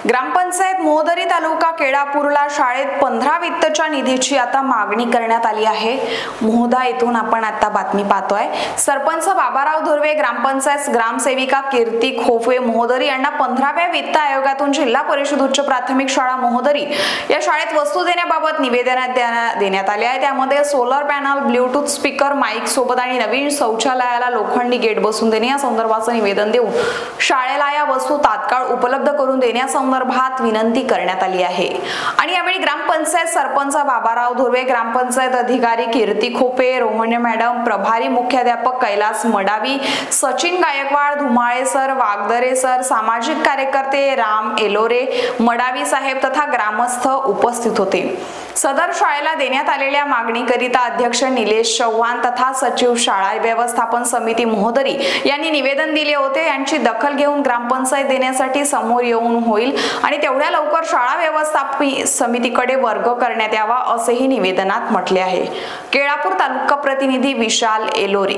ग्रामपंचायत मोहदरी तालुका केळापूरला शाळेत 15 वित्तच्या निधीची आता मागणी करण्यात आली आहे। मोहदा येथून आपण आता बातमी पाहतोय। सरपंच बाबाराव धुर्वे, ग्रामपंचायत ग्रामसेविका कीर्ती खोफे मोहदरी यांना 15व्या वित्त आयोगातून जिल्हा परिषद उच्च प्राथमिक शाळा मोहदरी या शाळेत वस्तू देण्याबाबत निवेदन देण्यात आले आहे। त्यामध्ये solar panel, bluetooth speaker, mike सोबत आणि नवीन शौचालयाला लोखंडी गेट बसवून देणे या संदर्भाचं निवेदन देऊन शाळेला या वस्तू तात्काळ उपलब्ध करून देण्यासंदर्भात विनंती करण्यात आली आहे। आणि यावेळी ग्रामपंचायत सरपंच बाबाराव धुर्वे, ग्रामपंचायत अधिकारी कीर्ती खोपे, रोहणे मॅडम, प्रभारी मुख्याध्यापक कैलास मडावी, सचिन गायकवाड, धुमाळे सर, वागदरे सर, सामाजिक कार्यकर्ते राम एलोरे, मडावी साहेब तथा ग्रामस्थ उपस्थित होते। सदर शाळेला देण्यात आलेल्या मागणीकरिता अध्यक्ष निलेश चव्हाण तथा सचिव शाळा व्यवस्थापन समिती मोहदरी यांनी निवेदन दिले होते। यांची दखल घेऊन ग्रामपंचायत देण्यासाठी समोर येऊन होईल आणि तेवढ्या लवकर शाळा व्यवस्थापन समितीकडे वर्ग करण्यात यावा असेही निवेदनात म्हटले आहे। केळापूर तालुका प्रतिनिधी विशाल एलोरे।